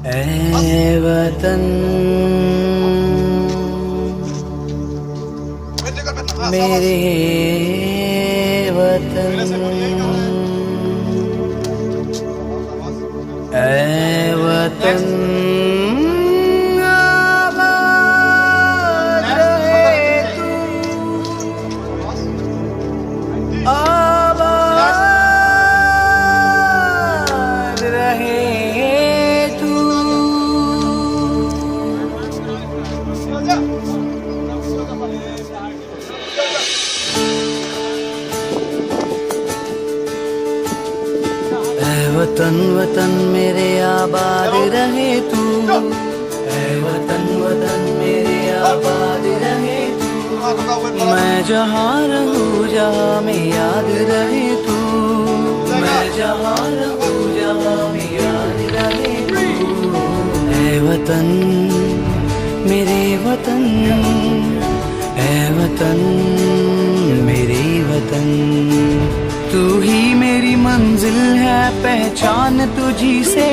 ऐ वतन मेरे वतन, ऐ वतन आबाद रहे तू, आबाद रहे तू। वतन वतन मेरे आबाद रहे तू, ऐ वतन वतन मेरे आबाद रहे तू। मैं जहाँ रहूँ जहाँ में याद रहे तू, मैं जहाँ रहूँ जहाँ में याद रहे तू। ऐ वतन मेरे वतन, ऐ वतन मेरे वतन। तू ही मेरी मंजिल है पहचान तुझी से,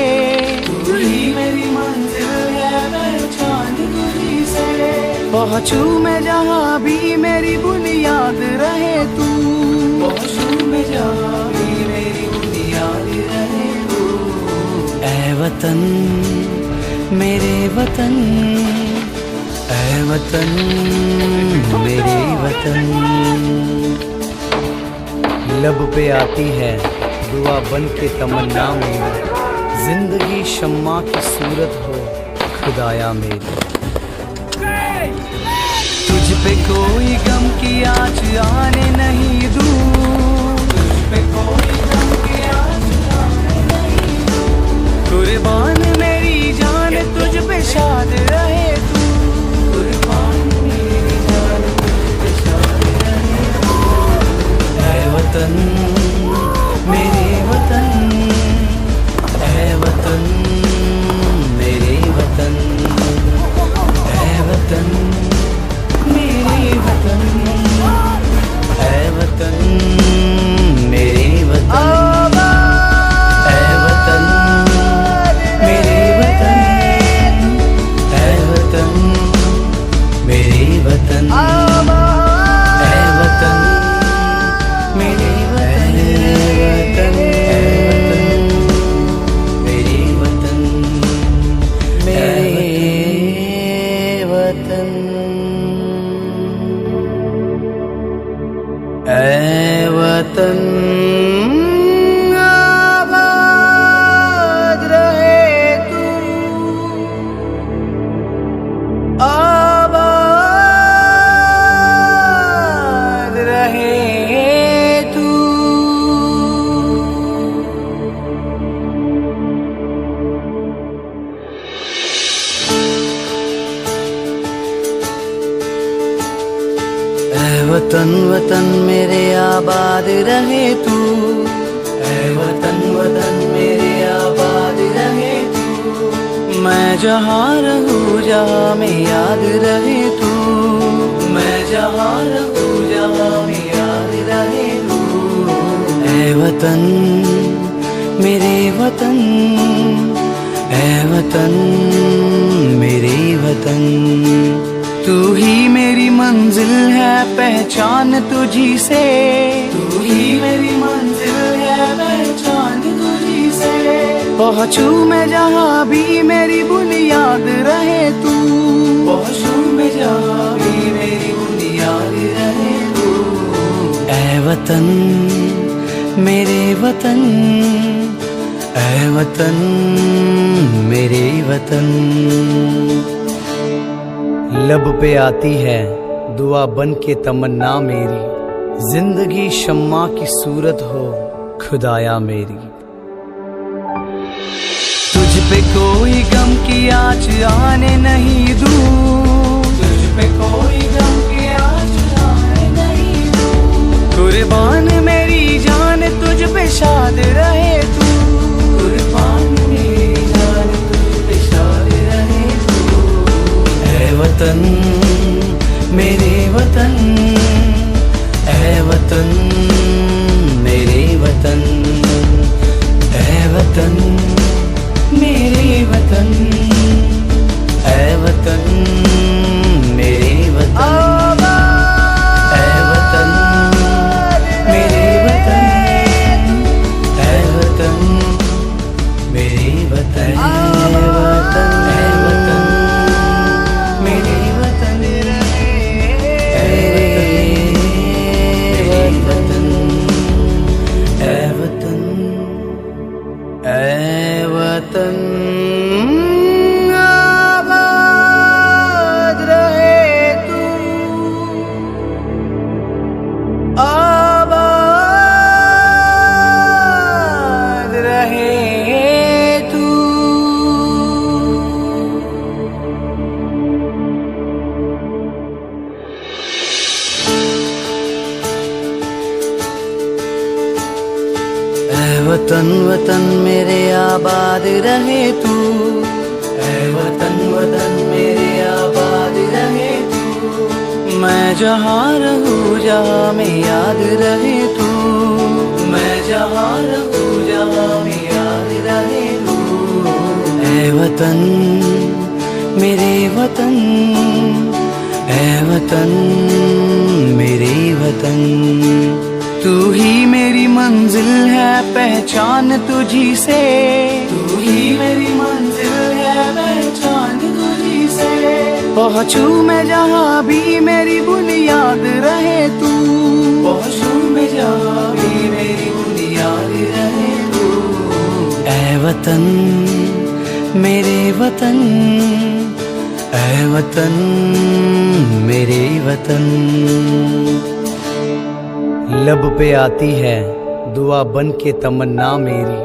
तू ही मेरी मंजिल है पहचान तुझी से। पहुँचूं मैं जहाँ भी मेरी बुनियाद रहे तू, पहुँचूं मैं जहाँ भी मेरी बुनियाद रहे तू। ऐ वतन मेरे वतन, ऐ वतन मेरे वतन। लब पे आती है दुआ बन के तमन्ना मेरी, जिंदगी शम्मा की सूरत हो खुदाया मेरी। तुझ पे कोई गम की आँच आने नहीं दूँ, तुझ पे कोई गम की आँच आने नहीं दूँ। कुर्बान मेरी जान तुझ पे शाद रहे तू, कुर्बान मेरी जान तुझ पे शाद रहे तू। ऐ वतन मेरे वतन, ऐ वतन मेरे वतन, ऐ वतन मेरे वतन, ऐ वतन मेरे वतन, ऐ वतन मेरे वतन, ऐ वतन मेरे वतन, ऐ वतन मेरे वतन, मेरे वतन, मेरे वतन। ऐ वतन आबाद रहे तू, आबाद रहे तू। ऐ वतन वतन मेरे आबाद रहे तू, ऐ वतन वतन मेरे आबाद रहे तू। मैं जहाँ रहूँ जहाँ में याद रहे तू, मैं जहाँ रहूँ जहाँ में याद रहे तू। ऐ वतन मेरे वतन, ऐ वतन मेरे वतन। तू ही मेरी मंजिल है पहचान तुझी से, तू ही मेरी मंजिल है पहचान तुझी से। पहुँचूं मैं जहाँ भी मेरी बुनियाद रहे तू, पहुँचूं मैं जहाँ भी मेरी बुनियाद रहे तू। ऐ वतन मेरे वतन, ऐ वतन मेरे वतन। लब पे आती है दुआ बन के तमन्ना मेरी, जिंदगी शम्मा की सूरत हो खुदाया मेरी। तुझ पे कोई गम की आँच आने नहीं दूँ, तुझ पे कोई गम की आँच आने नहीं दूँ। कुर्बान मेरी जान तुझ पे शाद रहे तू, कुर्बान मेरी जान तुझ पे शाद रहे तू। ऐ वतन मेरे वतन, ऐ वतन मेरे वतन, ऐ वतन मेरे वतन। वतन, ऐ वतन, ऐ वतन, मेरे वतन रहे, ऐ वतन, ऐ वतन, ऐ वतन, आबाद रहे तू, आबाद रहे तू। ऐ वतन वतन मेरे आबाद रहे तू, ऐ वतन वतन मेरे आबाद रहे तू। मैं जहाँ रहूँ जहाँ में याद रहे तू, मैं जहाँ रहूँ जहाँ में याद रहे तू। ऐ वतन मेरे वतन, ऐ वतन मेरे वतन। तू ही मेरी मंजिल है पहचान तुझी से, तू ही मेरी मंजिल है पहचान तुझी से। पहुँचूं मैं जहाँ भी मेरी बुनियाद रहे तू, पहुँचूं मैं जहाँ भी मेरी बुनियाद रहे तू। ऐ वतन मेरे वतन, ऐ वतन मेरे वतन। लब पे आती है दुआ बन के तमन्ना मेरी,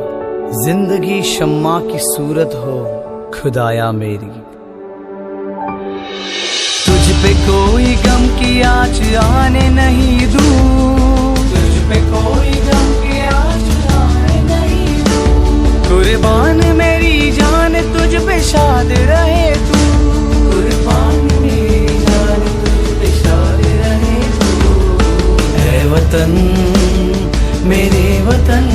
जिंदगी शम्मा की सूरत हो खुदाया मेरी। तुझ पे कोई गम की आँच आने नहीं दूं, तुझ पे कोई गम की आँच आने नहीं दूं। कुर्बान मेरी जान तुझ पे शाद रहे तू, कुर्बान मेरी जान तुझ पे शाद रहे तू। ऐ वतन मेरे वतन,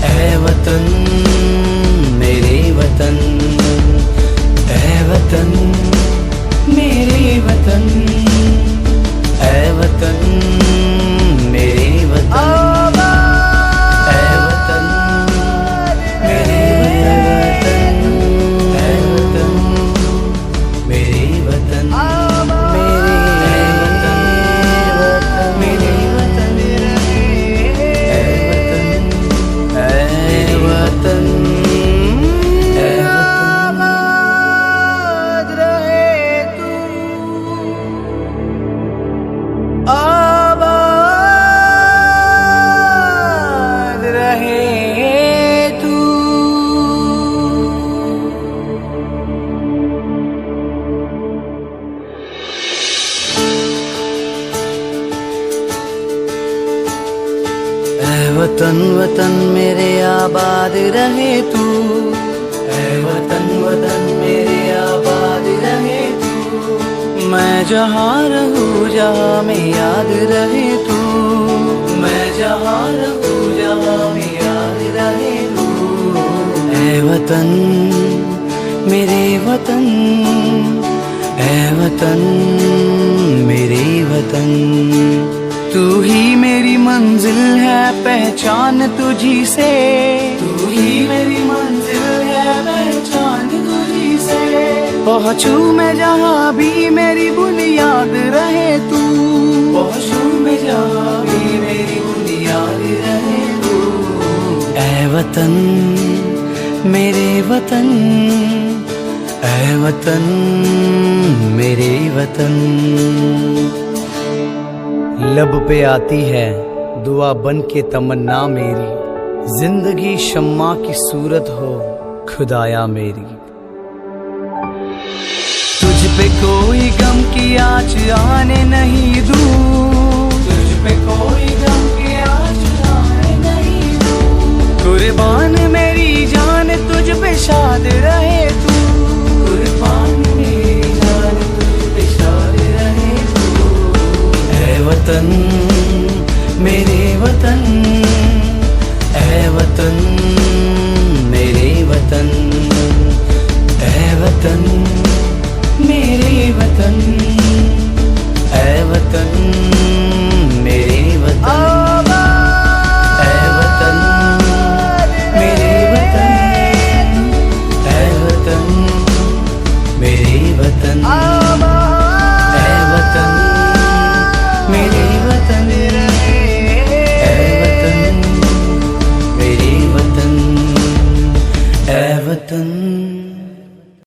ऐ वतन मेरे वतन, ऐ वतन मेरे वतन, ऐ वतन मेरे वतन, ऐ वतन मेरे वतन, ऐ वतन मेरे वतन, मेरे वतन, ऐ वतन, ऐ वतन, ऐ वतन, आबाद रहे तू, आबाद रहे तू। ऐ वतन वतन मेरे आबाद रहे तू, ऐ वतन वतन मेरे आबाद रहे तू। मैं जहाँ रहूँ जहाँ में याद रहे तू, मैं जहाँ रहूँ जहाँ में याद रहे तू। ऐ वतन मेरे वतन, ऐ वतन मेरे वतन। तू ही मेरी मंजिल है पहचान तुझी से, तू ही मेरी मंजिल है पहचान तुझी से। पहुँचूं मैं जहाँ भी मेरी बुनियाद रहे तू, पहुँचूं मैं जहाँ भी मेरी बुनियाद रहे तू। ऐ वतन मेरे वतन, ऐ वतन मेरे वतन। लब पे आती है दुआ बन के तमन्ना मेरी, जिंदगी शम्मा की सूरत हो खुदाया मेरी। तुझ पे कोई गम की आँच आने नहीं दूं, तुझ पे कोई गम की आँच आने नहीं दूं। कुर्बान मेरी जान